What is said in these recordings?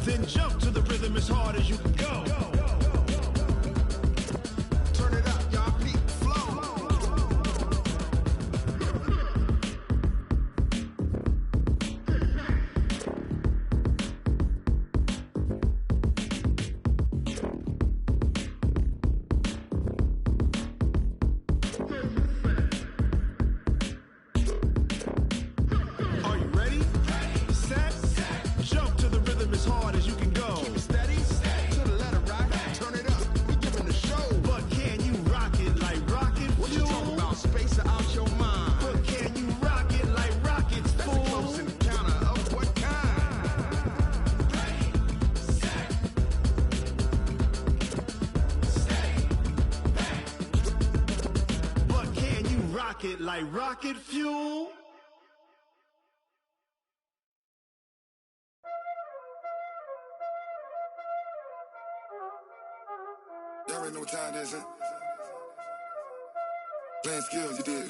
Then jump to the rhythm as hard as you can go. Turn it up, y'all. Peak flow. Are you ready? Set. Jump to the rhythm as hard as you can go. Keep it steady. To the letter, right? Turn it up. We giving the show. But can you rock it like rocket fuel? What you talking about? Space out your mind. But can you rock it like rockets, fool? That's a close encounter of what kind? But can you rock it like rocket fuel? Y'all already know what time it is, huh? Playing skills, you did.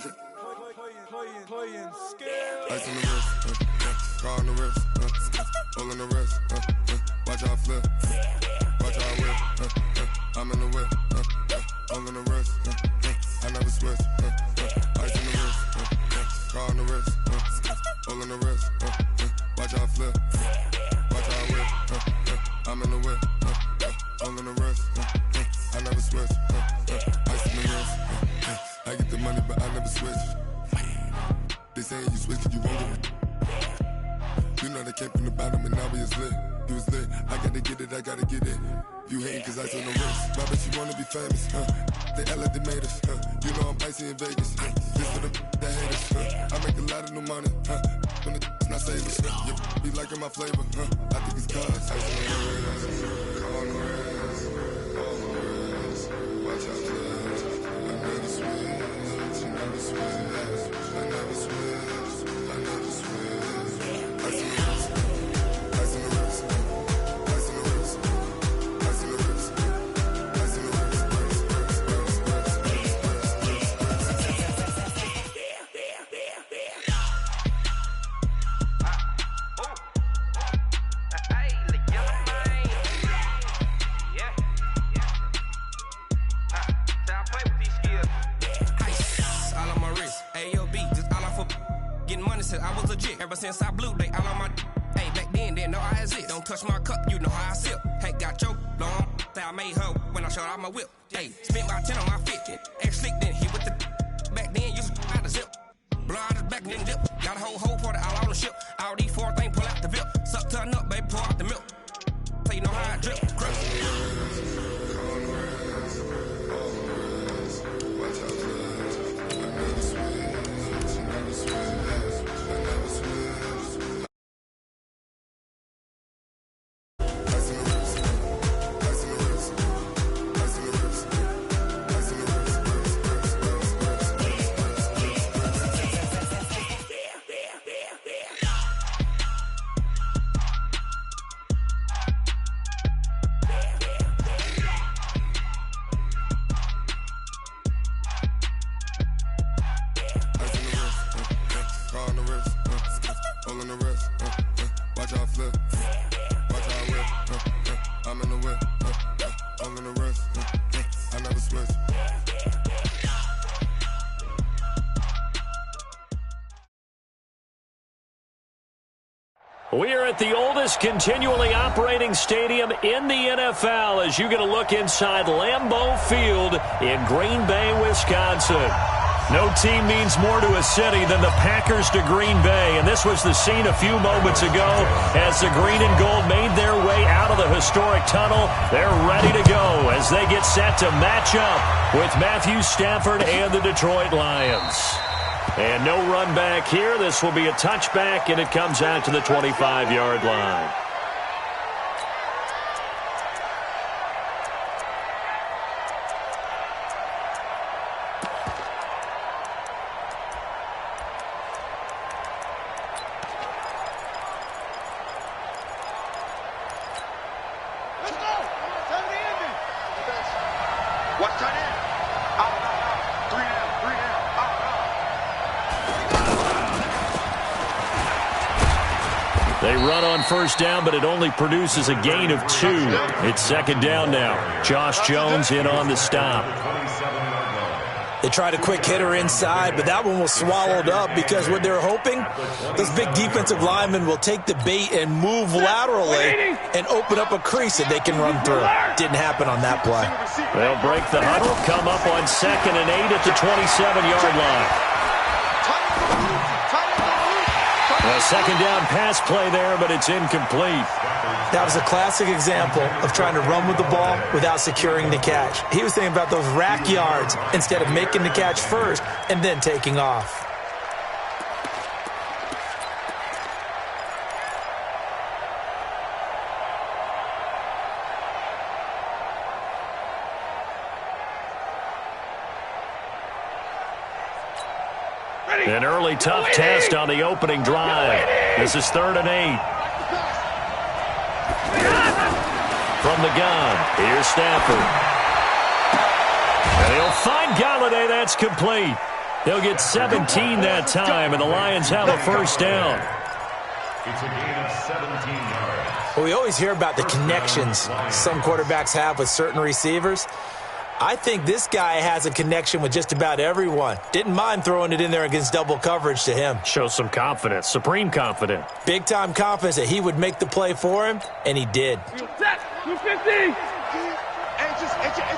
Playing skills. Ice on the wrist, car on the wrist, hole in the wrist, watch how I flip, watch how I whip, I'm in the whip, hole in the wrist, I never switch, ice on the wrist, car on the wrist, hole in the wrist, watch how I flip, watch how I whip, I'm in the whip, hole in the wrist, I never switch, ice on the wrist, I get the money but I never switch. They saying you switch and you won't get it. You know they came from the bottom and now we is lit. You was lit, I gotta get it, I gotta get it. You hating cause ice on the wrist. Why bet you wanna be famous, huh? They act like they made us, huh? You know I'm icy in Vegas, huh? This for the that hate us, huh? I make a lot of new money, huh? When the not savers, you be liking my flavor, huh? I think it's cause ice on the wrist, on the wrist, on the wrist. Watch out, cuz I never switch, you never switch. I never switch, I never switch. Ice in the wrist, ice in the wrist, ice in the wrist, ice in the wrist, ice in the wrist, I was legit. Ever since I blew, they all on my hey, back then, didn't know I exist. Don't touch my cup, you know how I sip. Hey, got choked, long. Say I made her when I showed out my whip. Hey, spent my 10 on my 50. Ex slick, then hit with the back then, used to out the zip. Blow out his back, then dip. Got a whole party all on the ship. All these four things, pull out the VIP. Suck, turn up, baby, pour out the milk. So you know how I drip. Crush. We are at the oldest continually operating stadium in the NFL as you get a look inside Lambeau Field in Green Bay, Wisconsin. No team means more to a city than the Packers to Green Bay, and this was the scene a few moments ago as the green and gold made their way out of the historic tunnel. They're ready to go as they get set to match up with Matthew Stafford and the Detroit Lions. And no run back here. This will be a touchback, and it comes out to the 25-yard line. They run on first down, but it only produces a gain of 2. It's second down now. Josh Jones in on the stop. They tried a quick hitter inside, but that one was swallowed up because what they're hoping, those big defensive linemen will take the bait and move laterally and open up a crease that they can run through. Didn't happen on that play. They'll break the huddle, come up on 2nd and 8 at the 27-yard line. A second down pass play there, but it's incomplete. That was a classic example of trying to run with the ball without securing the catch. He was thinking about those rack yards instead of making the catch first and then taking off. An early tough test on the opening drive. This is 3rd and 8. From the gun, here's Stafford. And he'll find Galladay. That's complete. They'll get 17 that time, and the Lions have a first down. It's a gain of 17 yards. Well, we always hear about the connections some quarterbacks have with certain receivers. I think this guy has a connection with just about everyone. Didn't mind throwing it in there against double coverage to him. Shows some confidence, supreme confidence. Big-time confidence that he would make the play for him, and he did. 250. It's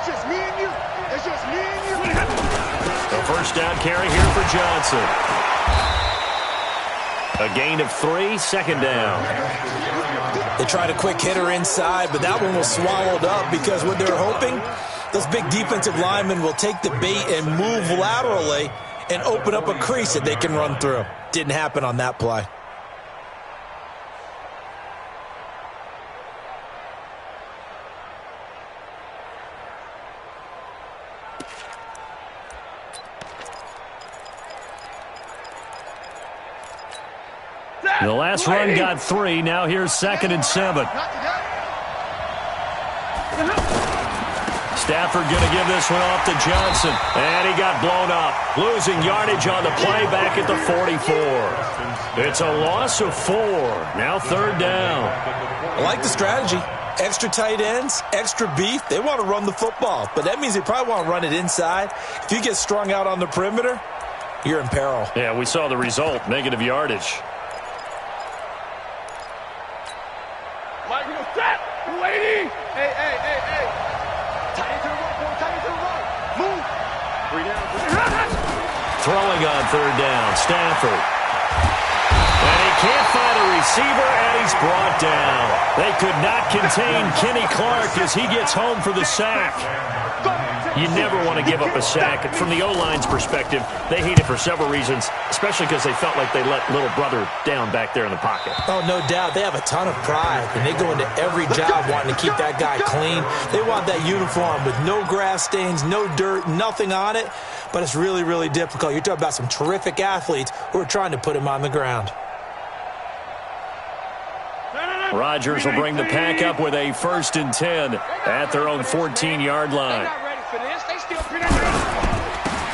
just me and you. It's just me and you. A first down carry here for Johnson. A gain of 3, second down. They tried a quick hitter inside, but that one was swallowed up because what they're hoping, those big defensive linemen will take the bait and move laterally and open up a crease that they can run through. Didn't happen on that play. The last run got 3. Now here's 2nd and 7. Stafford going to give this one off to Johnson. And he got blown up. Losing yardage on the play back at the 44. It's a loss of 4. Now 3rd down. I like the strategy. Extra tight ends, extra beef. They want to run the football, but that means they probably want to run it inside. If you get strung out on the perimeter, you're in peril. Yeah, we saw the result. Negative yardage. Mike, we go set. 280. Hey. Tight end to the right, boy. Tight end to the right. Move. 3 down. Throwing on 3rd down, Stafford. And he can't find a receiver, and he's brought down. They could not contain Kenny Clark as he gets home for the sack. You never want to give up a sack. From the O-line's perspective, they hate it for several reasons, especially because they felt like they let little brother down back there in the pocket. Oh, no doubt. They have a ton of pride, and they go into every job wanting to keep that guy clean. They want that uniform with no grass stains, no dirt, nothing on it. But it's really, really difficult. You're talking about some terrific athletes who are trying to put him on the ground. Rodgers will bring the pack up with a 1st and 10 at their own 14-yard line.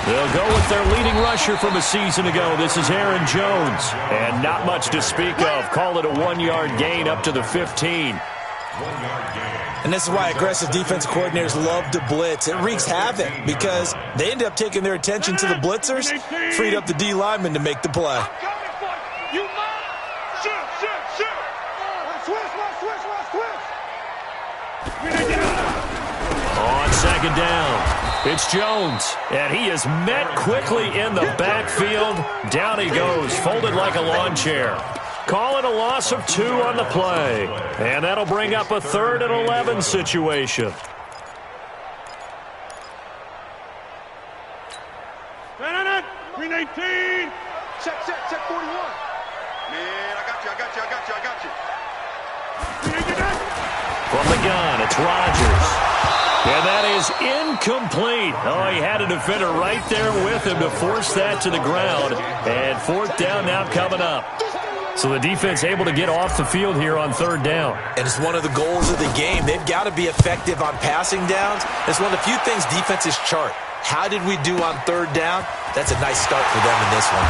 They'll go with their leading rusher from a season ago. This is Aaron Jones. And not much to speak of. Call it a 1-yard gain up to the 15. And this is why aggressive defensive coordinators love to blitz. It wreaks havoc because they end up taking their attention to the blitzers, freed up the D lineman to make the play. On 2nd down, it's Jones, and he is met quickly in the backfield. Down he goes, folded like a lawn chair. Call it a loss of 2 on the play, and that'll bring up a 3rd and 11 situation. Green 18. Check 41. Man, I got you. From the gun, it's Rodgers. And that is incomplete. Oh, he had a defender right there with him to force that to the ground. And 4th down now coming up. So the defense able to get off the field here on 3rd down. And it's one of the goals of the game. They've got to be effective on passing downs. It's one of the few things defenses chart. How did we do on 3rd down? That's a nice start for them in this one.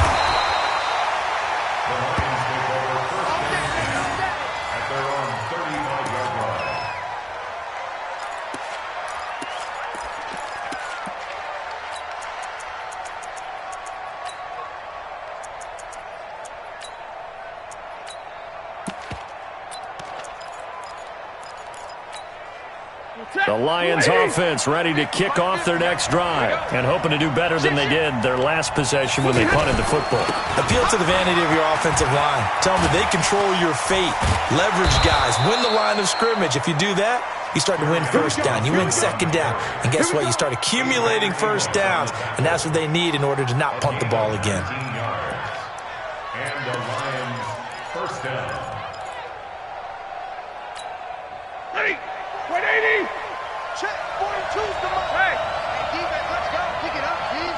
The Lions offense ready to kick off their next drive and hoping to do better than they did their last possession when they punted the football. Appeal to the vanity of your offensive line. Tell them that they control your fate. Leverage guys. Win the line of scrimmage. If you do that, you start to win first down. You win second down. And guess what? You start accumulating first downs. And that's what they need in order to not punt the ball again. And the Lions first down. Ready? 180. Check 42's come on. Hey, defense, let's go. Pick it up, please.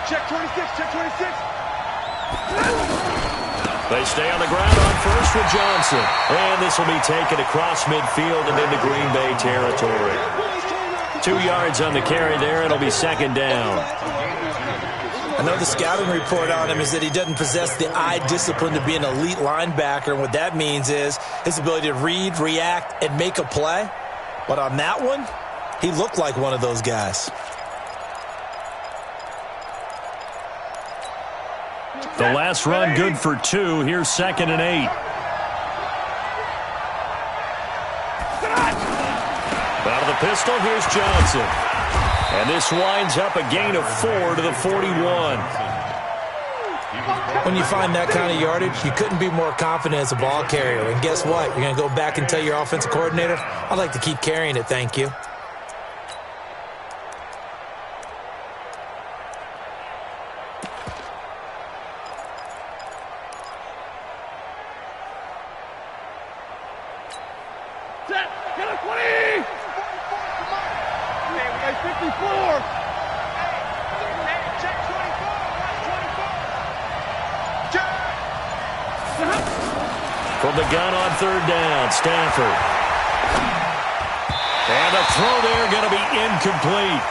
Check 26. Check 26. They stay on the ground on first with Johnson. And this will be taken across midfield and into Green Bay territory. 2 yards on the carry there. It'll be second down. I know the scouting report on him is that he doesn't possess the eye discipline to be an elite linebacker. And what that means is his ability to read, react, and make a play. But on that one, he looked like one of those guys. The last run good for 2. Here's 2nd and 8. Out of the pistol, here's Johnson. And this winds up a gain of 4 to the 41. When you find that kind of yardage, you couldn't be more confident as a ball carrier. And guess what? You're going to go back and tell your offensive coordinator, I'd like to keep carrying it, thank you. Set. Get a 20. Hey, we got 54. Hey, check 24. Watch 24. From the gun on third down, Stafford. And the throw there going to be incomplete.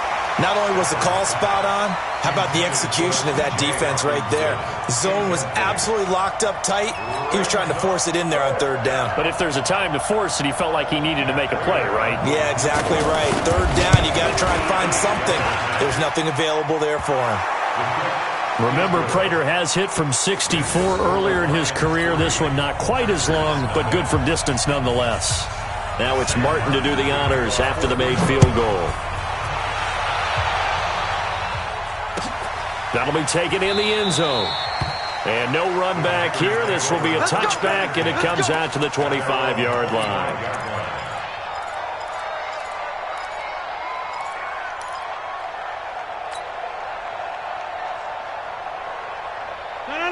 Not only was the call spot on, how about the execution of that defense right there? The zone was absolutely locked up tight. He was trying to force it in there on third down. But if there's a time to force it, he felt like he needed to make a play, right? Yeah, exactly right. Third down, you got to try and find something. There's nothing available there for him. Remember, Prater has hit from 64 earlier in his career. This one not quite as long, but good from distance nonetheless. Now it's Martin to do the honors after the made field goal. That'll be taken in the end zone. And no run back here. This will be a touchback, and it comes out to the 25-yard line.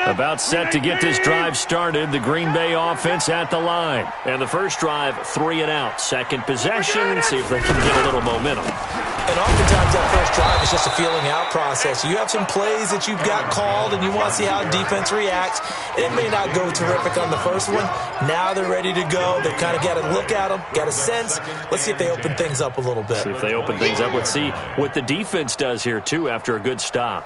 About set to get this drive started. The Green Bay offense at the line. And the first drive, 3 and out. Second possession, see if they can get a little momentum. And oftentimes that first drive is just a feeling out process. You have some plays that you've got called and you want to see how defense reacts. It may not go terrific on the first one. Now they're ready to go. They've kind of got to look at them, got a sense. Let's see if they open things up a little bit. See if they open things up. Let's see what the defense does here, too, after a good stop.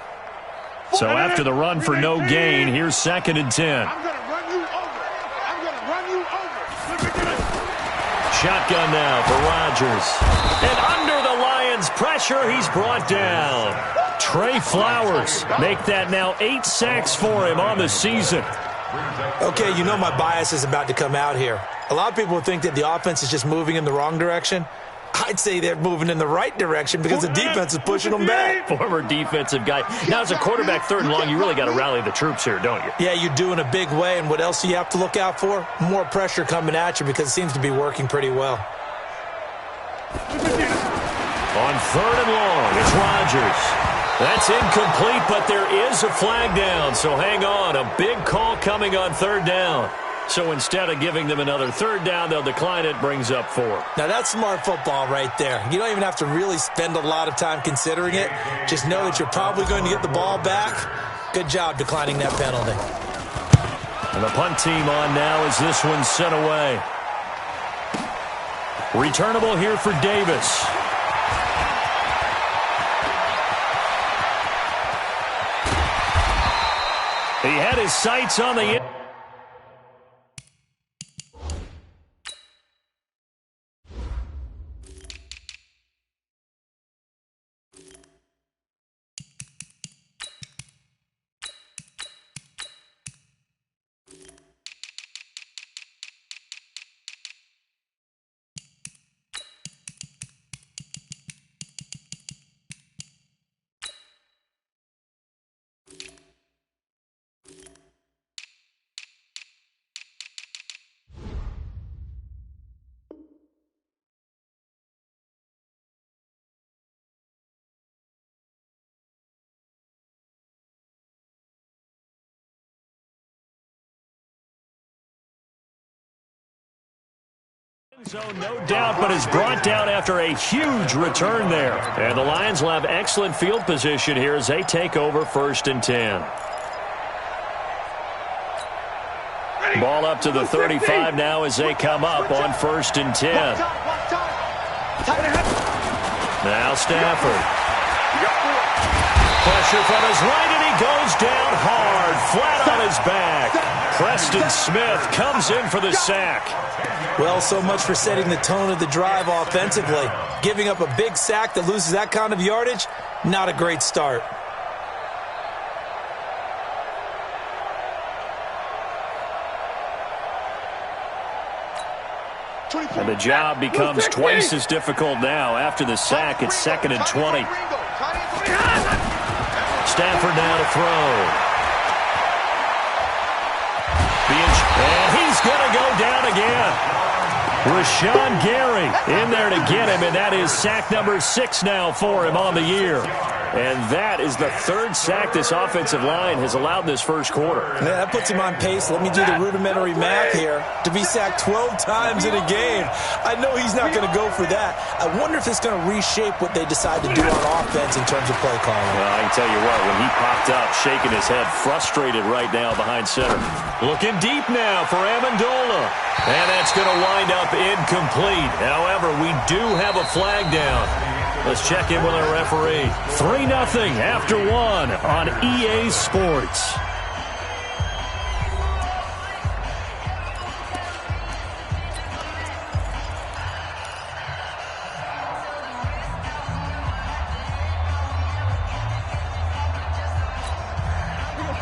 So after the run for no gain, here's 2nd and 10. I'm going to run you over. I'm going to run you over. Shotgun now for Rodgers. And under the Lions' pressure, he's brought down. Trey Flowers make that now 8 sacks for him on the season. Okay, you know my bias is about to come out here. A lot of people think that the offense is just moving in the wrong direction. I'd say they're moving in the right direction because the defense is pushing them back. Former defensive guy. Now, as a quarterback, 3rd and long, you really got to rally the troops here, don't you? Yeah, you do in a big way. And what else do you have to look out for? More pressure coming at you because it seems to be working pretty well. On 3rd and long, it's Rodgers. That's incomplete, but there is a flag down. So hang on. A big call coming on 3rd down. So instead of giving them another 3rd down, they'll decline it, brings up 4. Now, that's smart football right there. You don't even have to really spend a lot of time considering it. Just know that you're probably going to get the ball back. Good job declining that penalty. And the punt team on now as this one's sent away. Returnable here for Davis. He had his sights on the... Zone, no doubt, but is brought down after a huge return there. And the Lions will have excellent field position here as they take over 1st and 10. Ball up to the 35 now as they come up on 1st and 10. Now Stafford. Pressure from his right, and he goes down hard, flat on his back. Preston Smith comes in for the sack. Well, so much for setting the tone of the drive offensively. Giving up a big sack that loses that kind of yardage, not a great start. And the job becomes twice as difficult now. After the sack, it's 2nd and 20. Stafford now to throw. And he's going to go down again. Rashawn Gary in there to get him, and that is sack number 6 now for him on the year. And that is the 3rd sack this offensive line has allowed in this first quarter. Yeah, that puts him on pace. Let me do the rudimentary math here. To be sacked 12 times in a game, I know he's not going to go for that. I wonder if it's going to reshape what they decide to do on offense in terms of play calling. Well, I can tell you what, when he popped up, shaking his head, frustrated right now behind center. Looking deep now for Amendola. And that's going to wind up incomplete. However, we do have a flag down. Let's check in with our referee. 3-0 after 1 on EA Sports.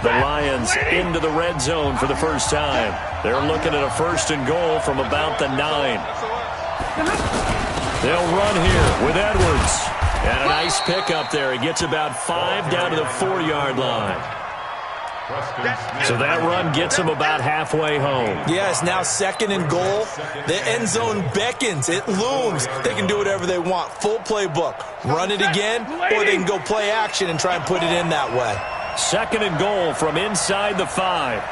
The Lions into the red zone for the first time. They're looking at a 1st and goal from about the 9. They'll run here with Edwards. And a nice pickup there. He gets about 5 down to the 4-yard line. So that run gets him about halfway home. Yeah, it's now 2nd and goal. The end zone beckons. It looms. They can do whatever they want. Full playbook. Run it again, or they can go play action and try and put it in that way. 2nd and goal from inside the 5.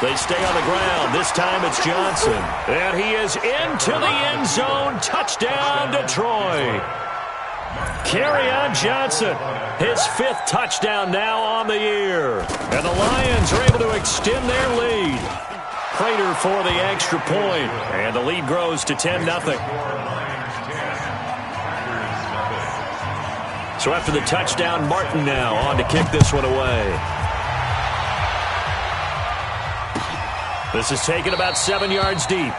They stay on the ground. This time it's Johnson. And he is into the end zone. Touchdown, Detroit. Kerryon Johnson, his 5th touchdown now on the year. And the Lions are able to extend their lead. Prater for the extra point. And the lead grows to 10-0. So after the touchdown, Martin now on to kick this one away. This is taken about 7 yards deep.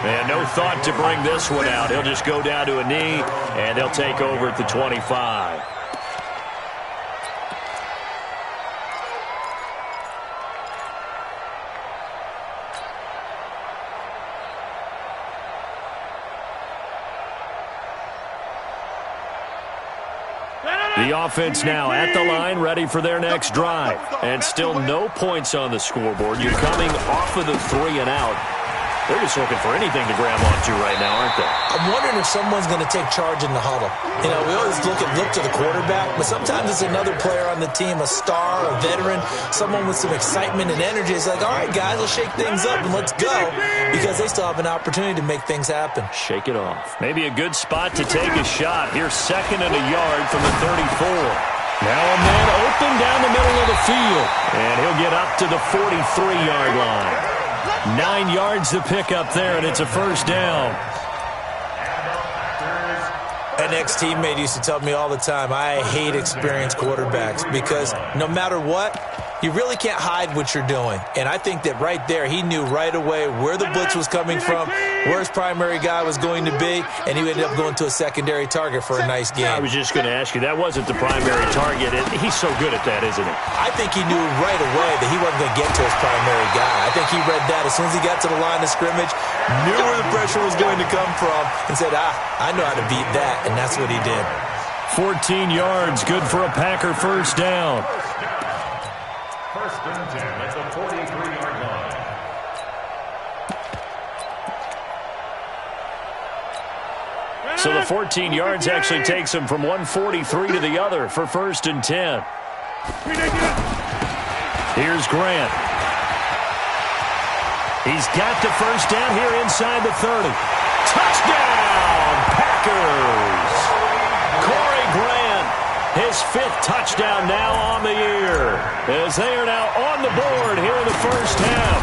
And no thought to bring this one out. He'll just go down to a knee, and they'll take over at the 25. The offense now at the line, ready for their next drive. And still no points on the scoreboard. You're coming off of the 3 and out. They're just looking for anything to grab onto right now, aren't they? I'm wondering if someone's going to take charge in the huddle. You know, we always look to the quarterback, but sometimes it's another player on the team, a star, a veteran, someone with some excitement and energy. It's like, all right, guys, let's shake things up and let's go, because they still have an opportunity to make things happen. Shake it off. Maybe a good spot to take a shot. Here's 2nd and a yard from the 34. Now a man open down the middle of the field, and he'll get up to the 43-yard line. 9 yards to pick up there, and it's a 1st down. An ex-teammate used to tell me all the time, I hate experienced quarterbacks because no matter what, you really can't hide what you're doing. And I think that right there, he knew right away where the blitz was coming from, where his primary guy was going to be, and he ended up going to a secondary target for a nice game. I was just going to ask you, that wasn't the primary target. He's so good at that, isn't he? I think he knew right away that he wasn't going to get to his primary guy. I think he read that as soon as he got to the line of scrimmage, knew where the pressure was going to come from, and said, I know how to beat that, and that's what he did. 14 yards, good for a Packer 1st down. 1st and 10 at the 43-yard line. So the 14 yards actually takes him from 143 to the other for 1st and 10. Here's Grant. He's got the first down here inside the 30. Touchdown, Packers! Corey Grant, his 5th touchdown now on the year, as they are now on the board here in the first half.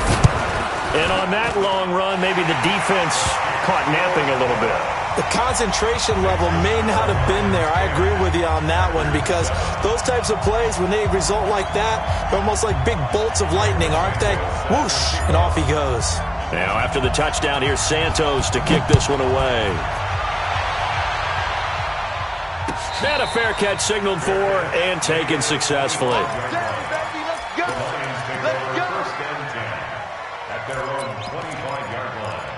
And on that long run, maybe the defense caught napping a little bit. The concentration level may not have been there. I agree with you on that one, because those types of plays, when they result like that, they're almost like big bolts of lightning, aren't they? Whoosh, and off he goes. Now after the touchdown, here's Santos to kick this one away. And a fair catch signaled for and taken successfully. At their own 25-yard line.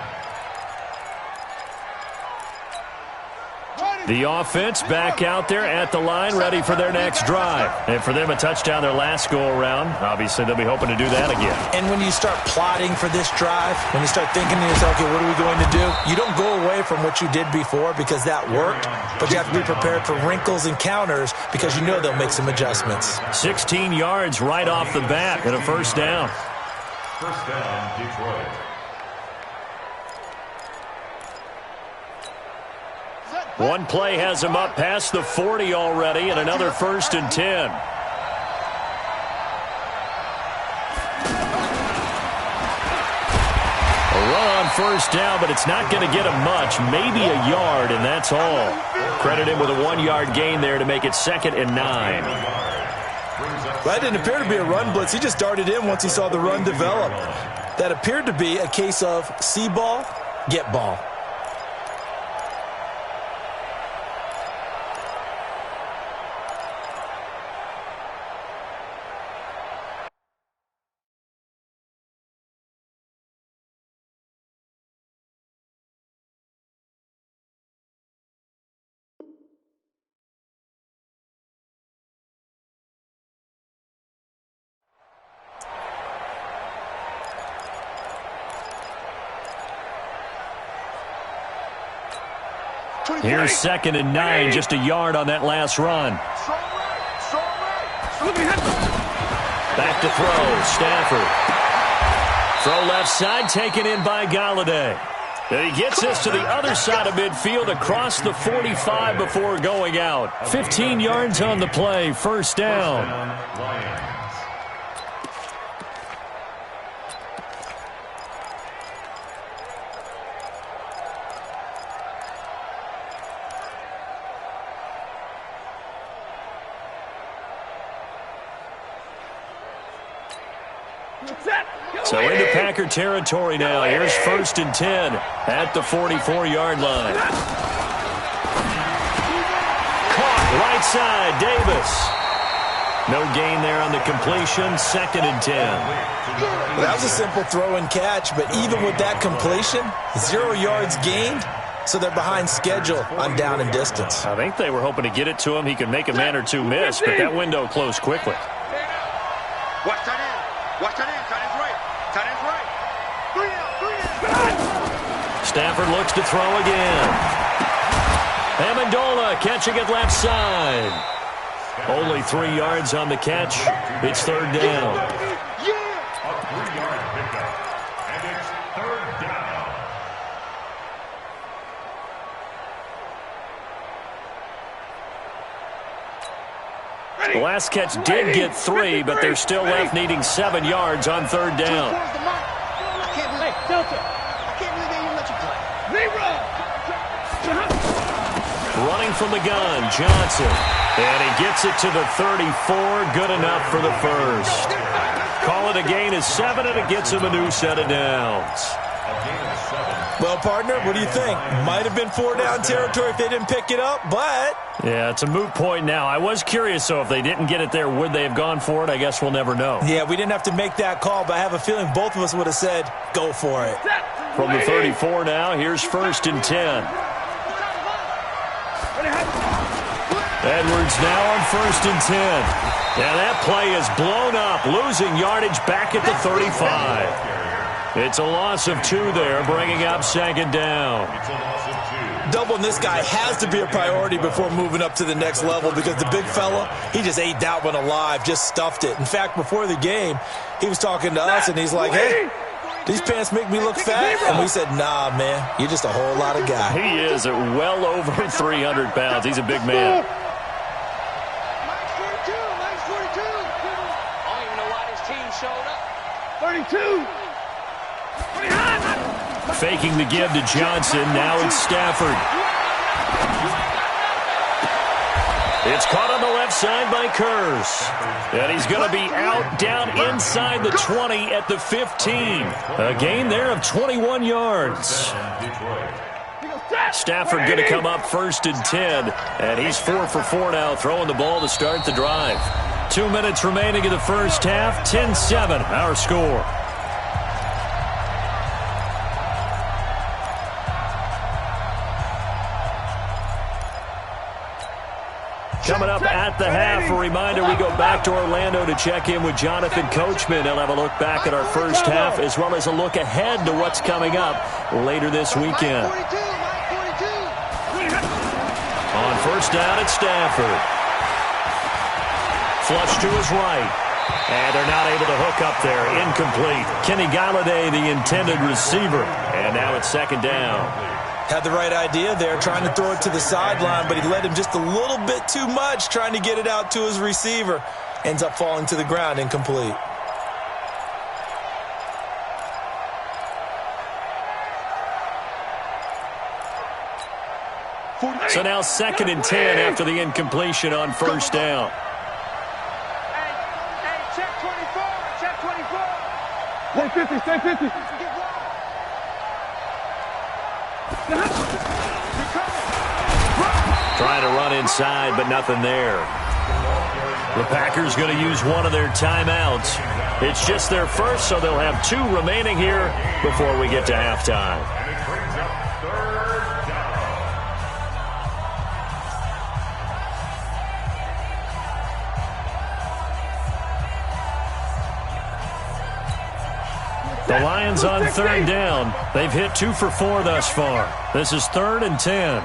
The offense back out there at the line, ready for their next drive. And for them, a touchdown their last go-around. Obviously, they'll be hoping to do that again. And when you start plotting for this drive, when you start thinking to yourself, okay, what are we going to do? You don't go away from what you did before because that worked, but you have to be prepared for wrinkles and counters because you know they'll make some adjustments. 16 yards right off the bat and a first down. First down, Detroit. One play has him up past the 40 already, and another 1st and 10. A run on first down, but it's not going to get him much. Maybe a yard, and that's all. Credit him with a 1-yard gain there to make it 2nd and 9. That didn't appear to be a run blitz. He just darted in once he saw the run develop. That appeared to be a case of see ball, get ball. Here's 2nd and 9, just a yard on that last run. Back to throw, Stafford. Throw left side, taken in by Galladay. And he gets this to the other side of midfield across the 45 before going out. 15 yards on the play, first down. So into Packer territory now. Here's 1st and 10 at the 44-yard line. Caught right side, Davis. No gain there on the completion, 2nd and 10. Well, that was a simple throw and catch, but even with that completion, 0 yards gained, so they're behind schedule on down and distance. I think they were hoping to get it to him. He could make a man or two miss, but that window closed quickly. Watch that in. Watch that in. Tight end's right. Tight end's right. 3 out. Stafford looks to throw again. Amendola catching it left side. Only 3 yards on the catch. It's 3rd down. A 3-yard pickup. And it's 3rd down. The last catch did get 3, but they're still left needing 7 yards on 3rd down. Running from the gun, Johnson. And he gets it to the 34. Good enough for the first. Call it a gain of 7, and it gets him a new set of downs. Well, partner, what do you think? Might have been 4-down territory if they didn't pick it up, but... Yeah, it's a moot point now. I was curious, so if they didn't get it there, would they have gone for it? I guess we'll never know. Yeah, we didn't have to make that call, but I have a feeling both of us would have said, go for it. From the 34 now, here's 1st and 10. Edwards now on 1st and 10. Yeah, that play is blown up, losing yardage back at the 35. It's a loss of 2 there, bringing up 2nd down. It's a loss of 2. Doubling this guy has to be a priority before moving up to the next level because the big fella, he just ate that one alive, just stuffed it. In fact, before the game, he was talking to us, and he's like, hey, these pants make me look fat. And we said, nah, man, you're just a whole lot of guy. He is at well over 300 pounds. He's a big man. Mike's 42. Mike's 42. I don't even know why this team showed up. 32. Faking the give to Johnson. Now it's Stafford. It's caught on the left side by Kurz. And he's going to be out down inside the 20 at the 15. A gain there of 21 yards. Stafford going to come up 1st and 10. And he's 4 for 4 now, throwing the ball to start the drive. 2 minutes remaining in the first half. 10-7, our score. Coming up at the half, a reminder, we go back to Orlando to check in with Jonathan Coachman. He'll have a look back at our first half as well as a look ahead to what's coming up later this weekend. On first down, it's Stafford. Flush to his right. And they're not able to hook up there. Incomplete. Kenny Galladay, the intended receiver. And now it's 2nd down. Had the right idea there, trying to throw it to the sideline, but he led him just a little bit too much, trying to get it out to his receiver. Ends up falling to the ground, incomplete. So now 2nd and 10 after the incompletion on first down. Hey, check 24. Check 24. Stay 50. Trying to run inside, but nothing there. The Packers going to use one of their timeouts. It's just their first, so they'll have 2 remaining here before we get to halftime. The Lions on 3rd down. They've hit 2 for 4 thus far. This is 3rd and 10.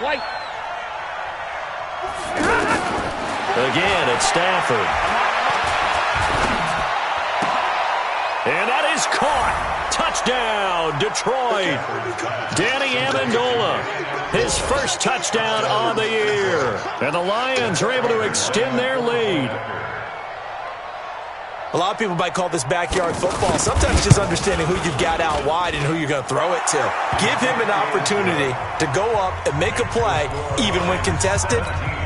White. Again, it's Stafford. And that is caught. Touchdown, Detroit. Danny Amendola, his first touchdown on the year. And the Lions are able to extend their lead. A lot of people might call this backyard football. Sometimes just understanding who you've got out wide and who you're going to throw it to. Give him an opportunity to go up and make a play, even when contested.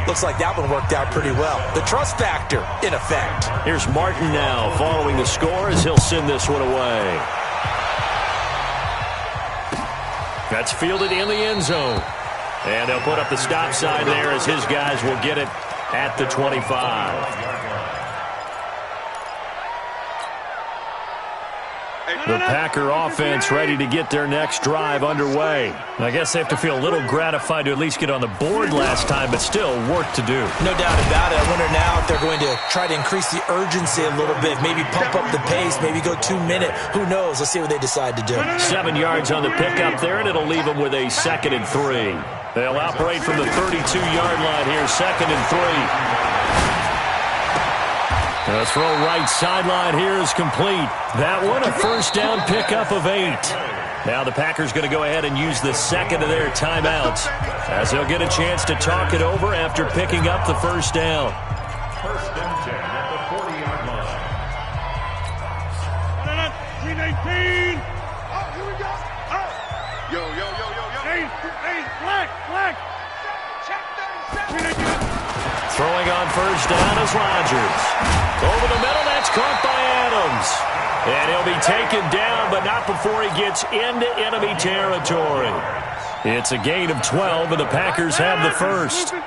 Looks like that one worked out pretty well. The trust factor, in effect. Here's Martin now following the score as he'll send this one away. That's fielded in the end zone. And they'll put up the stop sign there as his guys will get it at the 25. The Packer offense ready to get their next drive underway. I guess they have to feel a little gratified to at least get on the board last time, but still work to do. No doubt about it. I wonder now if they're going to try to increase the urgency a little bit, maybe pump up the pace, maybe go 2-minute. Who knows? Let's see what they decide to do. 7 yards on the pickup there, and it'll leave them with a 2nd and 3. They'll operate from the 32-yard line here, 2nd and 3. The throw right sideline here is complete. That one, a first down pickup of 8. Now the Packers going to go ahead and use the 2nd of their timeouts as they'll get a chance to talk it over after picking up the first down. 1st and 10 at the 40-yard line. 18. Oh, here we go. Oh. Yo. Hey, black. Check 37. Throwing on first down is Rodgers. Over the middle, that's caught by Adams. And he'll be taken down, but not before he gets into enemy territory. It's a gain of 12, and the Packers have the first. 1st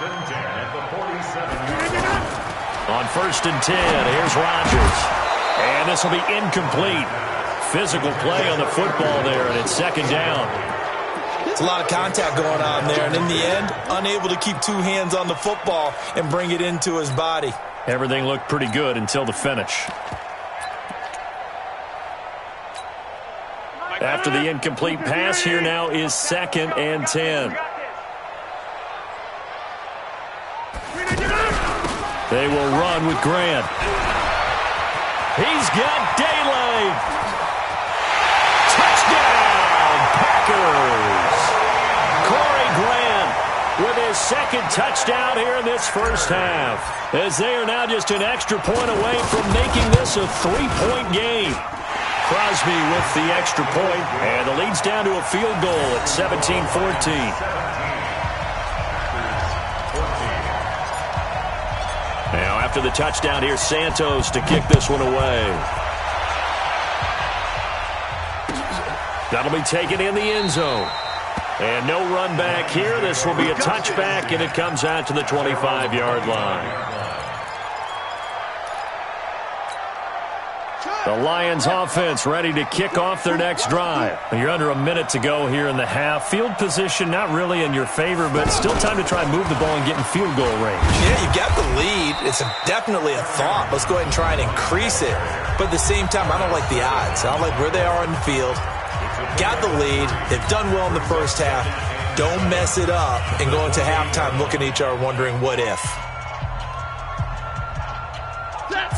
and 10 at the 47-yard line. On 1st and 10, here's Rodgers. And this will be incomplete. Physical play on the football there, and it's 2nd down. It's a lot of contact going on there, and in the end, unable to keep 2 hands on the football and bring it into his body. Everything looked pretty good until the finish. After the incomplete pass, here now is 2nd and 10. They will run with Grant. He's got daylight. Touchdown, Packers. Corey Grant with his second touchdown here in this first half, as they are now just an extra point away from making this a 3-point game. Crosby with the extra point, and the lead's down to a field goal at 17-14. Now, after the touchdown, here's Santos to kick this one away. That'll be taken in the end zone. And no run back here. This will be a touchback, and it comes out to the 25-yard line. The Lions offense ready to kick off their next drive. You're under a minute to go here in the half. Field position not really in your favor, but still time to try and move the ball and get in field goal range. Yeah, you've got the lead. It's definitely a thought. Let's go ahead and try and increase it. But at the same time, I don't like the odds. I don't like where they are in the field. Got the lead. They've done well in the first half. Don't mess it up and go into halftime looking at each other wondering what if.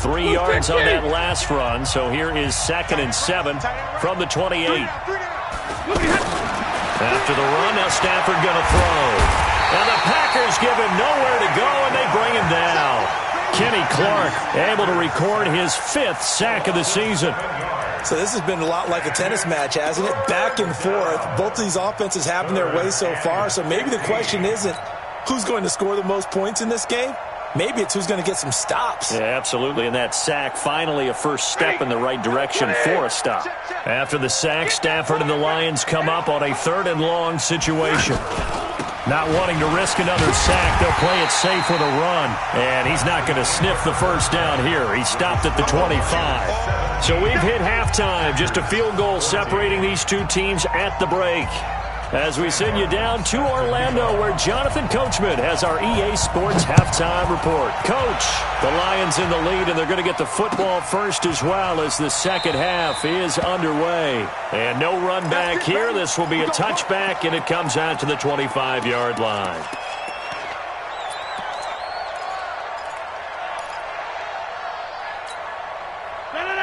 3 yards on that last run, so here is 2nd and 7 from the 28. After the run, now Stafford going to throw. And the Packers give him nowhere to go, and they bring him down. Kenny Clark able to record his 5th sack of the season. So this has been a lot like a tennis match, hasn't it? Back and forth. Both of these offenses having their way so far, so maybe the question isn't who's going to score the most points in this game. Maybe it's who's going to get some stops. Yeah, absolutely. And that sack, finally a first step in the right direction for a stop. After the sack, Stafford and the Lions come up on a 3rd and long situation. Not wanting to risk another sack, they'll play it safe with a run. And he's not going to sniff the first down here. He stopped at the 25. So we've hit halftime. Just a field goal separating these two teams at the break. As we send you down to Orlando, where Jonathan Coachman has our EA Sports halftime report. Coach, the Lions in the lead, and they're going to get the football first as well as the second half is underway. And no run back here. This will be a touchback, and it comes out to the 25-yard line.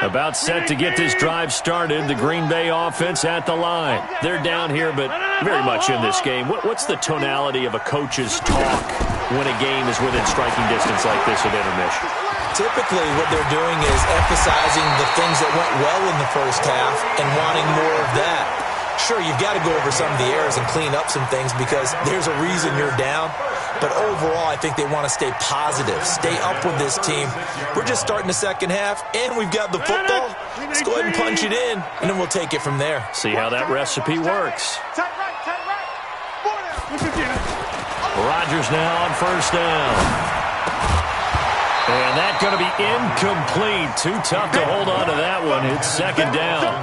About set to get this drive started, the Green Bay offense at the line. They're down here, but very much in this game. What's the tonality of a coach's talk when a game is within striking distance like this at intermission? Typically, what they're doing is emphasizing the things that went well in the first half and wanting more of that. Sure, you've got to go over some of the errors and clean up some things because there's a reason you're down. But overall, I think they want to stay positive, stay up with this team. We're just starting the second half, and we've got the football. Let's go ahead and punch it in, and then we'll take it from there. See how that recipe works. Rodgers now on first down. And that's going to be incomplete. Too tough to hold on to that one. It's second down.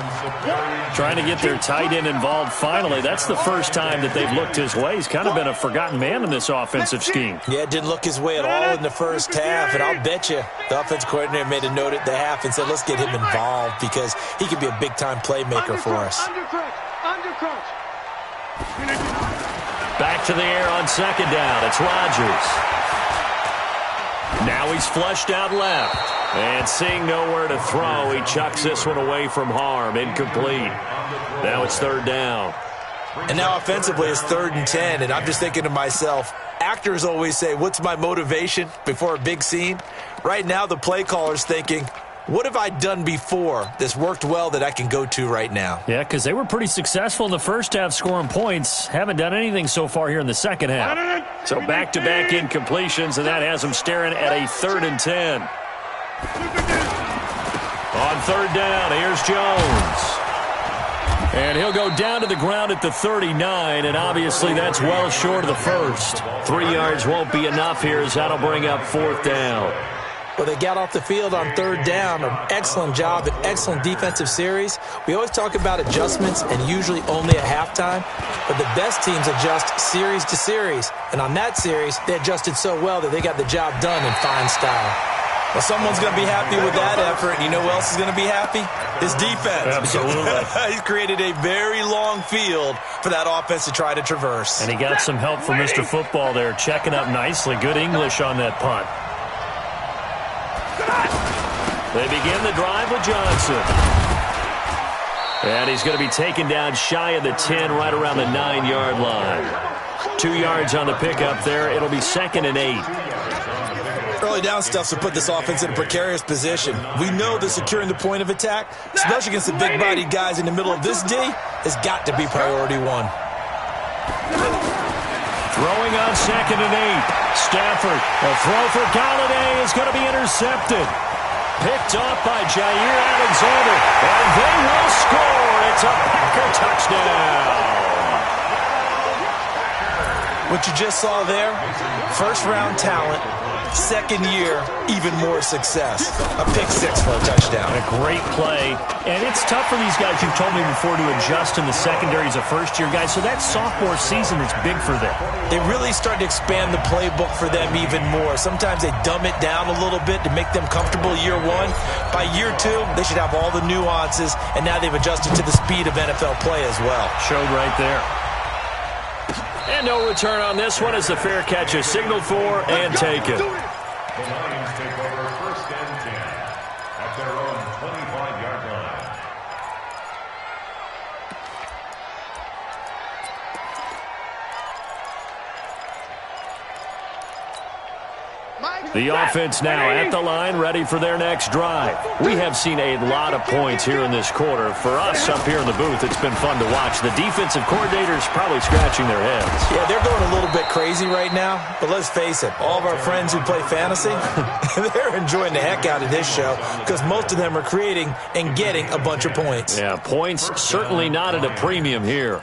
Trying to get their tight end involved finally. That's the first time that they've looked his way. He's kind of been a forgotten man in this offensive scheme. Yeah, it didn't look his way at all in the first half. And I'll bet you the offense coordinator made a note at the half and said, let's get him involved because he could be a big-time playmaker for us. Back to the air on second down. It's Rodgers. Now he's flushed out left. And seeing nowhere to throw, he chucks this one away from harm. Incomplete. Now it's third down. And now offensively it's 3rd and 10. And I'm just thinking to myself, actors always say, what's my motivation before a big scene? Right now the play caller's thinking, what have I done before that's worked well that I can go to right now? Yeah, because they were pretty successful in the first half scoring points. Haven't done anything so far here in the second half. So back-to-back incompletions, and that has them staring at a 3rd and 10. On third down, here's Jones. And he'll go down to the ground at the 39, and obviously that's well short of the first. 3 yards won't be enough here as that'll bring up 4th down. Well, they got off the field on third down. An excellent job, an excellent defensive series. We always talk about adjustments and usually only at halftime, but the best teams adjust series to series. And on that series, they adjusted so well that they got the job done in fine style. Well, someone's going to be happy with that effort, and you know who else is going to be happy? His defense. Absolutely. He's created a very long field for that offense to try to traverse. And he got some help from Mr. Football there, checking up nicely. Good English on that punt. They begin the drive with Johnson. And he's going to be taken down shy of the 10, right around the 9-yard line. 2 yards on the pickup there. It'll be 2nd and 8. Early down stuff to put this offense in a precarious position. We know that securing the point of attack, especially against the big-bodied guys in the middle of this D, has got to be priority one. Throwing on 2nd and 8. Stafford, a throw for Galladay is going to be intercepted. Picked off by Jair Alexander, and they will score. It's a Packer touchdown. What you just saw there, first-round talent, second year, even more success. A pick 6 for a touchdown. A great play. And it's tough for these guys, you've told me before, to adjust in the secondary as a first-year guy. So that sophomore season is big for them. They really start to expand the playbook for them even more. Sometimes they dumb it down a little bit to make them comfortable year one. By year 2, they should have all the nuances, and now they've adjusted to the speed of NFL play as well. Showed right there. And no return on this one as the fair catch is signaled for and taken. The Lions take over 1st and 10 at their own 25-yard line. The offense now at the line, ready for their next drive. We have seen a lot of points here in this quarter. For us up here in the booth, it's been fun to watch. The defensive coordinators probably scratching their heads. Yeah, they're going a little bit crazy right now, but let's face it, all of our friends who play fantasy, they're enjoying the heck out of this show because most of them are creating and getting a bunch of points. Yeah, points certainly not at a premium here.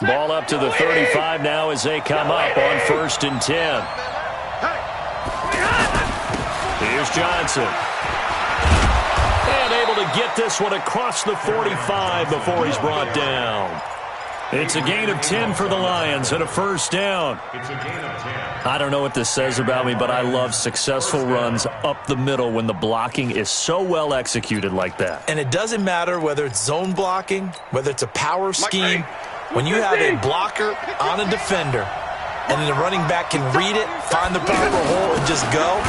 Ball up to the 35 now as they come up on 1st and 10. Here's Johnson. And able to get this one across the 45 before he's brought down. It's a gain of 10 for the Lions and a 1st down. It's a gain of 10. I don't know what this says about me, but I love successful runs up the middle when the blocking is so well executed like that. And it doesn't matter whether it's zone blocking, whether it's a power scheme. When you have a blocker on a defender and then the running back can read it, find the proper hole, and just go,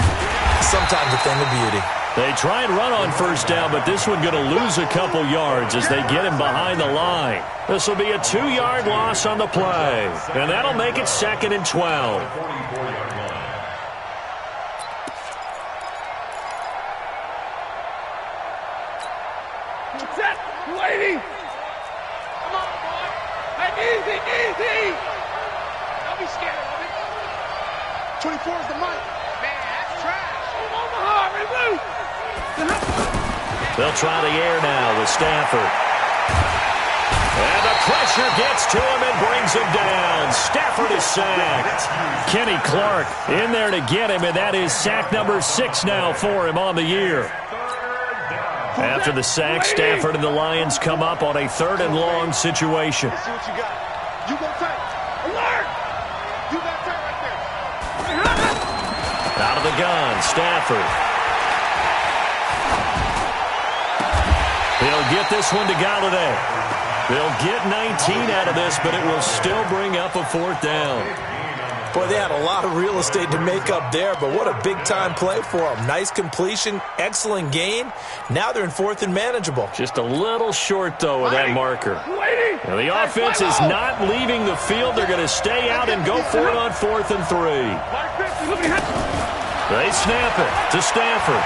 sometimes a thing of beauty. They try and run on 1st down, but this one going to lose a couple yards as they get him behind the line. This will be a 2-yard loss on the play, and that'll make it 2nd and 12. 44-yard line. Set, lady. Come on, boy. Hey, easy, easy. Don't be scared of me. 24 is the mic. Man, that's trash. Omaha, remove. They'll try the air now with Stafford. And the pressure gets to him and brings him down. Stafford is sacked. Kenny Clark in there to get him, and that is sack number 6 now for him on the year. After the sack, Stafford and the Lions come up on a 3rd and long situation. Let's see what you got. You go tight. Alert! You got tight right there. Out of the gun, Stafford. He'll get this one to Galladay. They'll get 19 out of this, but it will still bring up a 4th down. Boy, they had a lot of real estate to make up there, but what a big-time play for them. Nice completion, excellent gain. Now they're in 4th and manageable. Just a little short, though, with that marker. Now, the offense is not leaving the field. They're going to stay out and go for it on 4th and 3. They snap it to Stafford.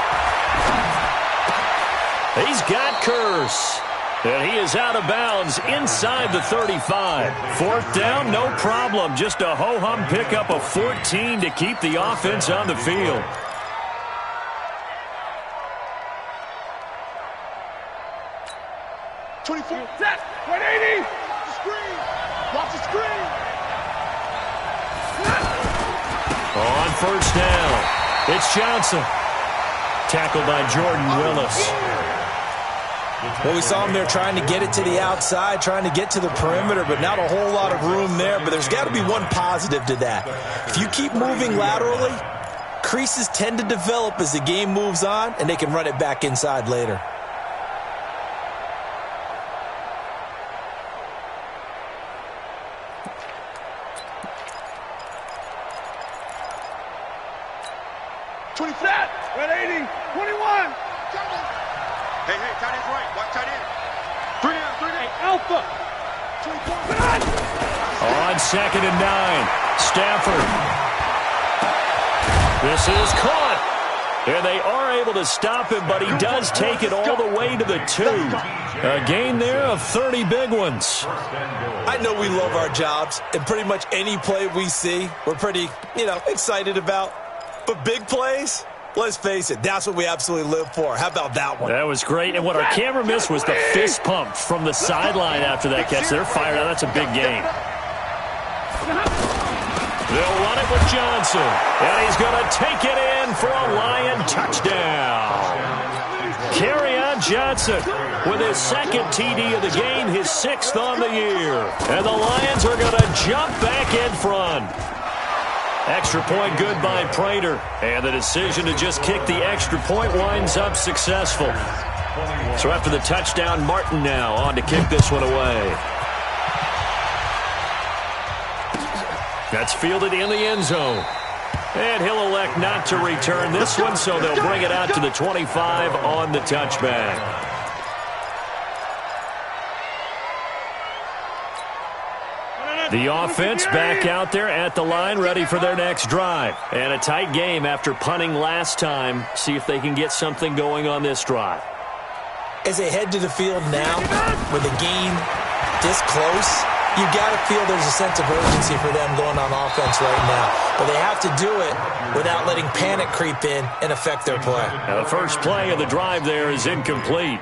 He's got Curse. And he is out of bounds inside the 35. 4th down, no problem. Just a ho-hum pickup of 14 to keep the offense on the field. Set, 180. Screen. Watch the screen. On 1st down, it's Johnson. Tackled by Jordan Willis. Well, we saw him there trying to get it to the outside, trying to get to the perimeter, but not a whole lot of room there. But there's got to be one positive to that. If you keep moving laterally, creases tend to develop as the game moves on, and they can run it back inside later. 20 set. Red 80. 21. Hey, tight end's right. Watch tight end. 3 down. Hey, Alpha. 24. On 2nd and 9. Stafford. This is caught. And they are able to stop him, but he does take it all the way to the 2. A gain there of 30 big ones. I know we love our jobs, and pretty much any play we see, we're pretty, excited about. But big plays, let's face it, that's what we absolutely live for. How about that one? That was great. And what our camera missed was the fist pump from the sideline after that catch. They're fired out. That's a big gain. They'll run it with Johnson. And he's going to take it in for a Lion touchdown. Kerryon Johnson with his 2nd TD of the game, his 6th on the year. And the Lions are going to jump back in front. Extra point good by Prater. And the decision to just kick the extra point winds up successful. So after the touchdown, Martin now on to kick this one away. That's fielded in the end zone. And he'll elect not to return this one, so they'll bring it out to the 25 on the touchback. The offense back out there at the line, ready for their next drive. And a tight game after punting last time. See if they can get something going on this drive. As they head to the field now, with the game this close, you got to feel there's a sense of urgency for them going on offense right now. But they have to do it without letting panic creep in and affect their play. Now the first play of the drive there is incomplete.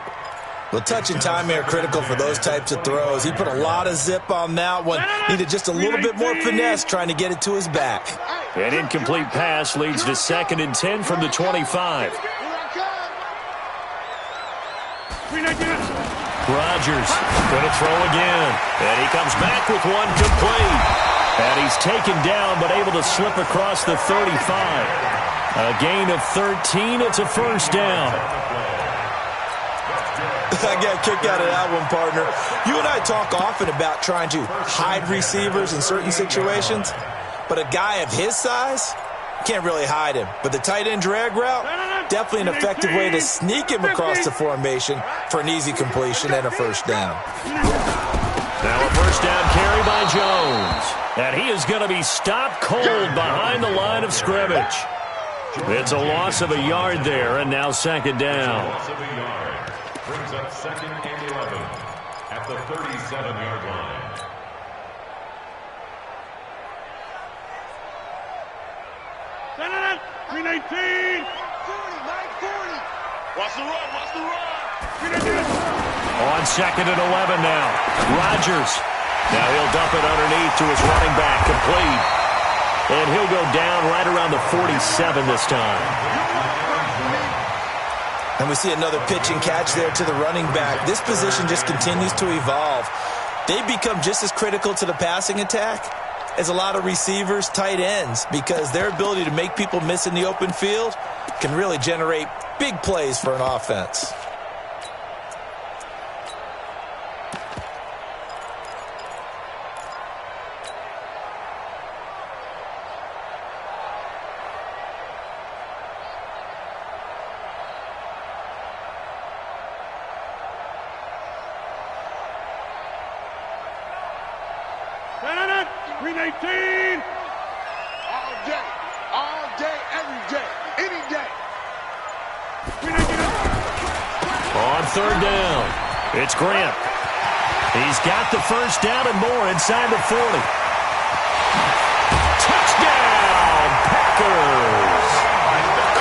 Well, touch and timing are critical for those types of throws. He put a lot of zip on that one. Needed just a little bit more finesse trying to get it to his back. An incomplete pass leads to 2nd and 10 from the 25. Rodgers going to throw again. And he comes back with one complete. And he's taken down but able to slip across the 35. A gain of 13. It's a first down. I got a kick out of that one, partner. You and I talk often about trying to hide receivers in certain situations. But a guy of his size, can't really hide him. But the tight end drag route, definitely an effective way to sneak him across the formation for an easy completion and a first down. Now a first down carry by Jones. And he is going to be stopped cold behind the line of scrimmage. It's a loss of a yard there, and now 2nd down. Loss of a yard. Brings up 2nd and 11 at the 37-yard line. Green 18. 40, Mike, 40. Watch the run. On 2nd and 11 now. Rodgers. Now he'll dump it underneath to his running back, complete. And he'll go down right around the 47 this time. And we see another pitch and catch there to the running back. This position just continues to evolve. They become just as critical to the passing attack as a lot of receivers, tight ends, because their ability to make people miss in the open field can really generate big plays for an offense. Green 18. All day, every day, any day. Green 18. On 3rd down, it's Grant. He's got the first down and more inside the 40. Touchdown, Packers!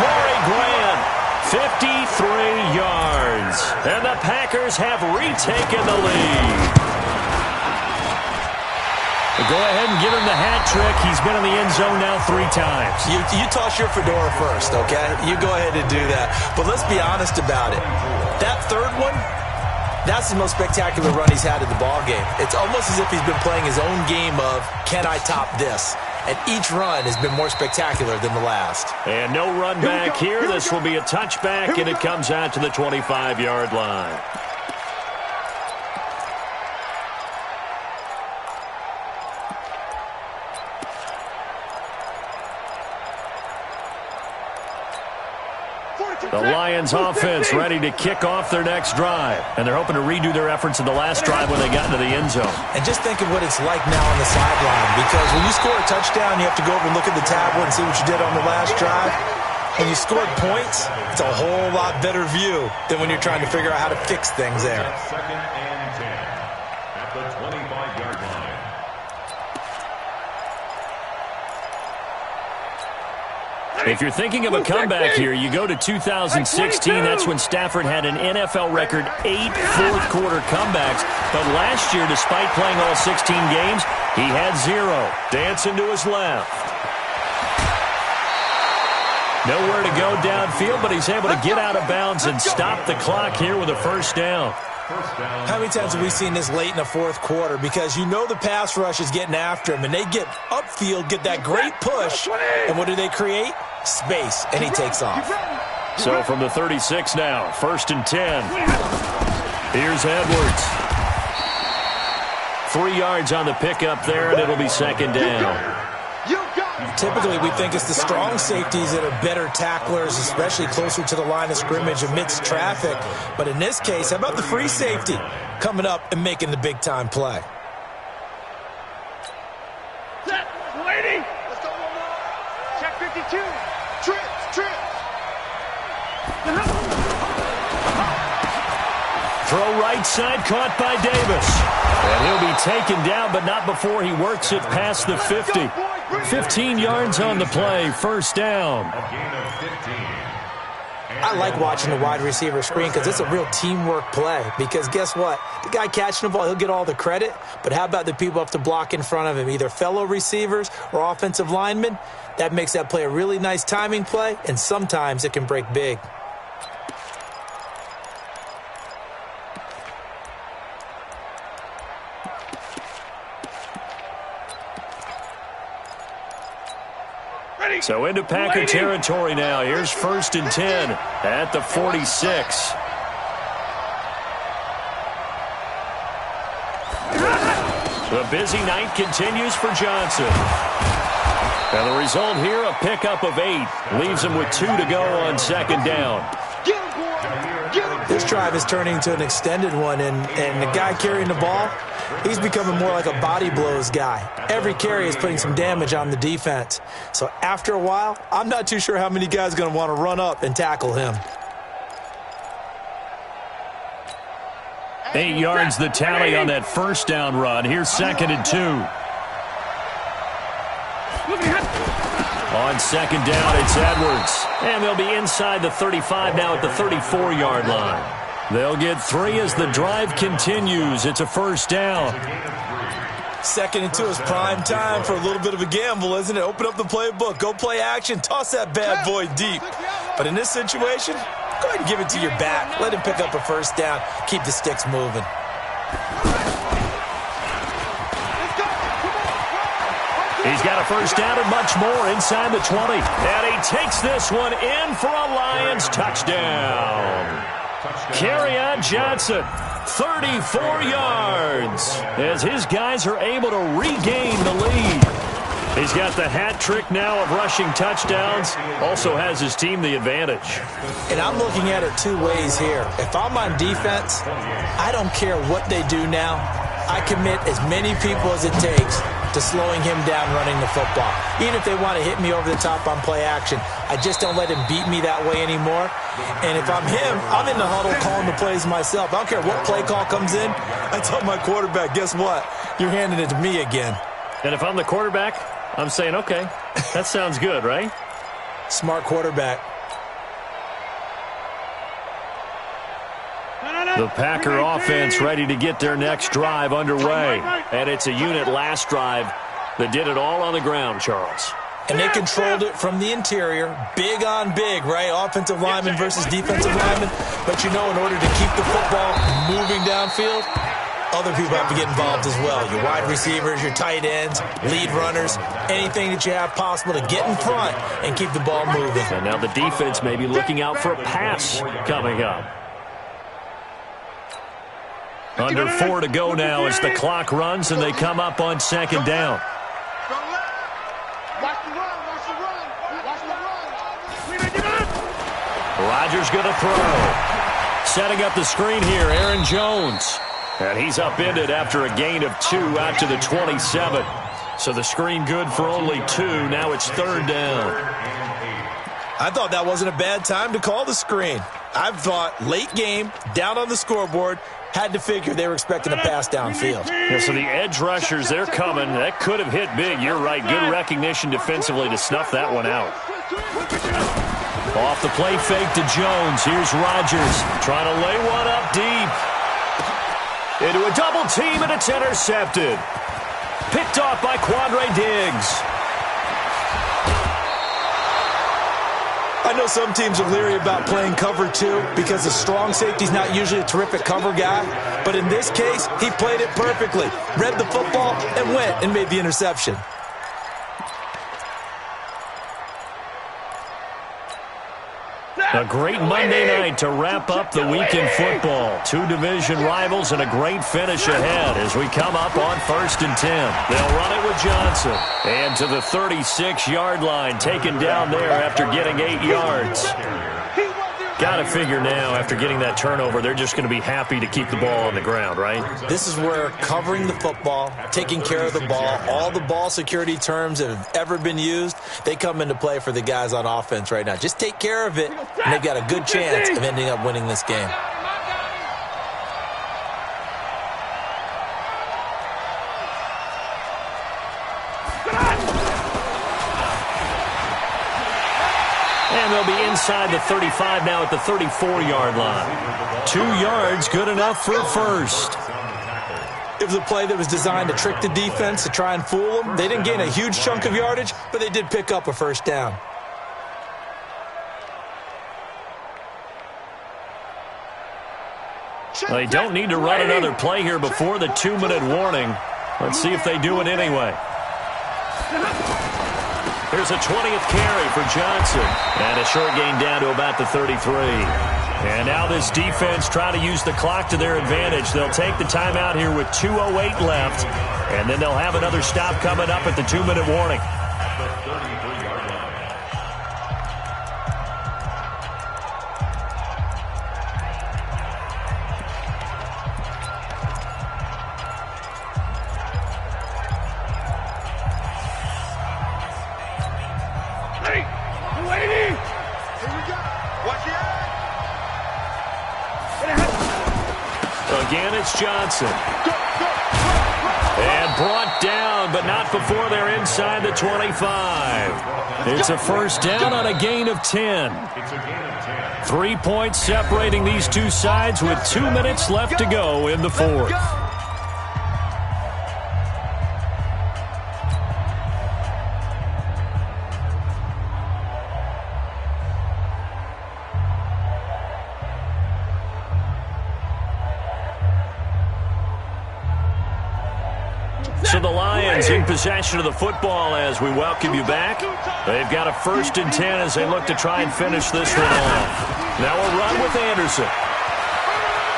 Corey Grant, 53 yards. And the Packers have retaken the lead. Go ahead and give him the hat trick. He's been in the end zone now 3 times. You toss your fedora first, okay? You go ahead and do that. But let's be honest about it. That 3rd one, that's the most spectacular run he's had in the ballgame. It's almost as if he's been playing his own game of, can I top this? And each run has been more spectacular than the last. And no run back here. This will be a touchback, and it comes out to the 25-yard line. The Lions offense ready to kick off their next drive. And they're hoping to redo their efforts in the last drive when they got into the end zone. And just think of what it's like now on the sideline. Because when you score a touchdown, you have to go over and look at the tablet and see what you did on the last drive. When you scored points, it's a whole lot better view than when you're trying to figure out how to fix things there. Second and 10 at the 25-yard line. If you're thinking of a comeback here, you go to 2016. That's when Stafford had an NFL record 8 fourth-quarter comebacks. But last year, despite playing all 16 games, he had 0. Dancing to his left. Nowhere to go downfield, but he's able to get out of bounds and stop the clock here with a first down. How many times have we seen this late in the fourth quarter? Because you know the pass rush is getting after him, and they get upfield, get that great push, and what do they create? Space, and he takes off. So from the 36 now, 1st and 10. Here's Edwards. 3 yards on the pickup there, and it'll be 2nd down. Typically, we think it's the strong safeties that are better tacklers, especially closer to the line of scrimmage amidst traffic. But in this case, how about the free safety coming up and making the big-time play? Set, waiting. Let's go one more. Check 52. Trips. Throw right side, caught by Davis. And he'll be taken down, but not before he works it past the 50. 15 yards on the play, 1st down. A gain of 15. I like watching the wide receiver screen because it's a real teamwork play. Because guess what? The guy catching the ball, he'll get all the credit. But how about the people up to block in front of him, either fellow receivers or offensive linemen? That makes that play a really nice timing play, and sometimes it can break big. So into Packer territory now. Here's 1st and 10 at the 46. The busy night continues for Johnson. And the result here, a pickup of 8. Leaves him with 2 to go on 2nd down. This drive is turning to an extended one, and the guy carrying the ball, he's becoming more like a body blows guy. Every carry is putting some damage on the defense. So after a while, I'm not too sure how many guys are going to want to run up and tackle him. 8 yards the tally on that 1st down run. Here's 2nd and 2. On 2nd down, it's Edwards. And they'll be inside the 35 now at the 34-yard line. They'll get 3 as the drive continues. It's a 1st down. 2nd and 2 is prime time for a little bit of a gamble, isn't it? Open up the playbook, go play action, toss that bad boy deep. But in this situation, go ahead and give it to your back. Let him pick up a 1st down. Keep the sticks moving. He's got a 1st down and much more inside the 20. And he takes this one in for a Lions touchdown. Kerryon Johnson, 34 yards, as his guys are able to regain the lead. He's got the hat trick now of rushing touchdowns. Also has his team the advantage. And I'm looking at it 2 ways here. If I'm on defense, I don't care what they do now. I commit as many people as it takes to slowing him down running the football. Even if they want to hit me over the top on play action, I just don't let him beat me that way anymore. And if I'm him, I'm in the huddle calling the plays myself. I don't care what play call comes in. I tell my quarterback, guess what? You're handing it to me again. And if I'm the quarterback, I'm saying, okay, that sounds good, right? Smart quarterback. The Packer offense ready to get their next drive underway. And it's a unit last drive that did it all on the ground, Charles. And they controlled it from the interior. Big on big, right? Offensive lineman versus defensive lineman. But you know, in order to keep the football moving downfield, other people have to get involved as well. Your wide receivers, your tight ends, lead runners, anything that you have possible to get in front and keep the ball moving. And now the defense may be looking out for a pass coming up. Under 4 to go now as the clock runs and they come up on 2nd down. Rodgers going to throw. Setting up the screen here, Aaron Jones. And he's upended after a gain of 2 out to the 27. So the screen good for only 2. Now it's 3rd down. I thought that wasn't a bad time to call the screen. I thought late game, down on the scoreboard, had to figure they were expecting a pass downfield. Yeah, so the edge rushers, they're coming. That could have hit big. You're right. Good recognition defensively to snuff that one out. Off the play fake to Jones. Here's Rodgers trying to lay one up deep. Into a double team, and it's intercepted. Picked off by Quandre Diggs. I know some teams are leery about playing cover 2 because the strong safety's not usually a terrific cover guy. But in this case, he played it perfectly. Read the football and went and made the interception. A great Monday night to wrap up the week in football. 2 division rivals and a great finish ahead as we come up on 1st and 10. They'll run it with Johnson. And to the 36-yard line, taken down there after getting 8 yards. Got to figure now, after getting that turnover, they're just going to be happy to keep the ball on the ground, right? This is where covering the football, taking care of the ball, all the ball security terms that have ever been used, they come into play for the guys on offense right now. Just take care of it, and they've got a good chance of ending up winning this game. And they'll be inside the 35 now at the 34-yard line. 2 yards, good enough for a first. It was a play that was designed to trick the defense, to try and fool them. They didn't gain a huge chunk of yardage, but they did pick up a first down. They don't need to run another play here before the 2-minute warning. Let's see if they do it anyway. Here's a 20th carry for Johnson. And a short gain down to about the 33. And now this defense trying to use the clock to their advantage. They'll take the timeout here with 2:08 left. And then they'll have another stop coming up at the 2-minute warning. Again, it's Johnson. And brought down, but not before they're inside the 25. It's a first down on a gain of 10. 3 points separating these two sides with 2 minutes left to go in the fourth. So the Lions in possession of the football as we welcome you back. They've got a 1st and 10 as they look to try and finish this one off. Now a run with Anderson.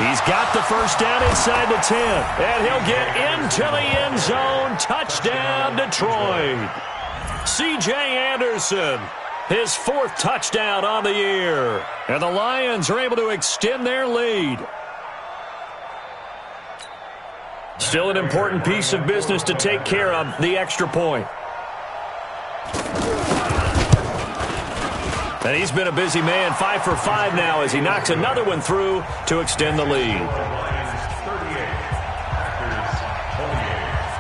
He's got the first down inside the 10. And he'll get into the end zone. Touchdown, Detroit. C.J. Anderson, his 4th touchdown on the year. And the Lions are able to extend their lead. Still an important piece of business to take care of, the extra point. And he's been a busy man, 5 for 5 now as he knocks another one through to extend the lead.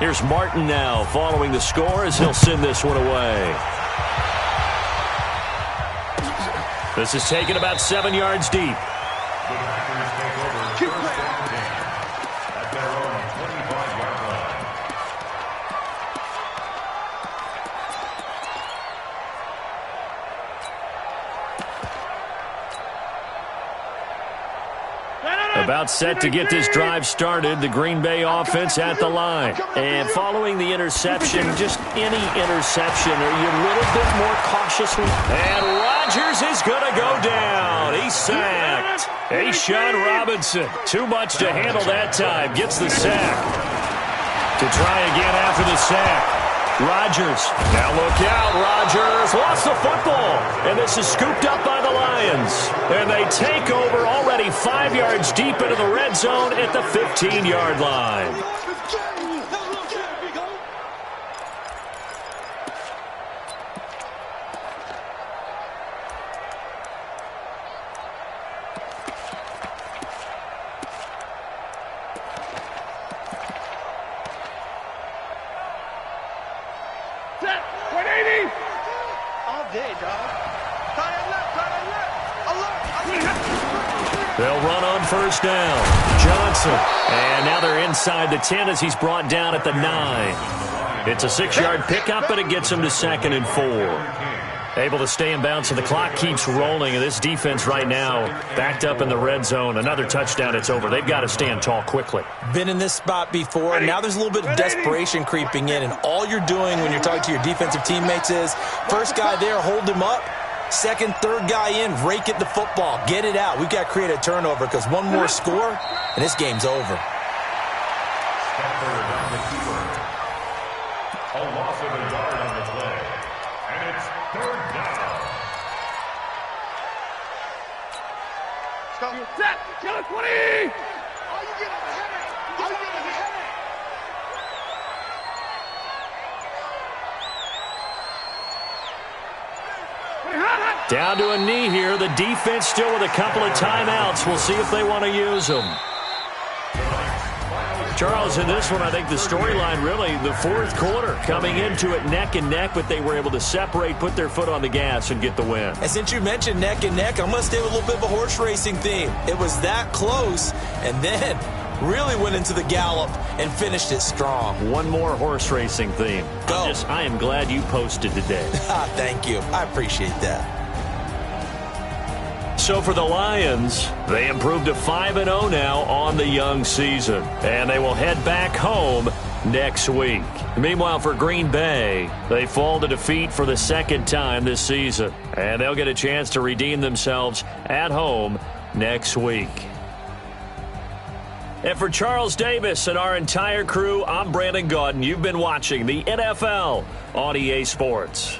Here's Martin now following the score as he'll send this one away. This is taken about 7 yards deep. About set to get this drive started, the Green Bay offense at the line. And following the interception, just any interception, are you a little bit more cautious? And Rodgers is going to go down. He's sacked. A'Shawn Robinson, too much to handle that time, gets the sack. To try again after the sack. Rodgers. Now look out. Rodgers lost the football. And this is scooped up by the Lions. And they take over already 5 yards deep into the red zone at the 15-yard line. They'll run on first down. Johnson. And now they're inside the 10 as he's brought down at the 9. It's a 6-yard pickup, but it gets him to 2nd and 4. Able to stay in bounds, so the clock keeps rolling. And this defense right now backed up in the red zone. Another touchdown, it's over. They've got to stand tall quickly. Been in this spot before, and now there's a little bit of desperation creeping in. And all you're doing when you're talking to your defensive teammates is, first guy there, hold him up. Second, third guy in, rake at the football. Get it out. We've got to create a turnover because one more score, and this game's over. A loss of a yard on the play. And it's 3rd down. Set! Kill it, 20! Are you getting ahead? Are you getting ahead? Down to a knee here. The defense still with a couple of timeouts. We'll see if they want to use them. Charles, in this one, I think the storyline really, the fourth quarter, coming into it neck and neck, but they were able to separate, put their foot on the gas, and get the win. And since you mentioned neck and neck, I'm going to stay with a little bit of a horse racing theme. It was that close, and then really went into the gallop and finished it strong. One more horse racing theme. Go. I am glad you posted today. Thank you. I appreciate that. So for the Lions, they improved to 5-0 now on the young season. And they will head back home next week. Meanwhile, for Green Bay, they fall to defeat for the second time this season. And they'll get a chance to redeem themselves at home next week. And for Charles Davis and our entire crew, I'm Brandon Gaudin. You've been watching the NFL on EA Sports.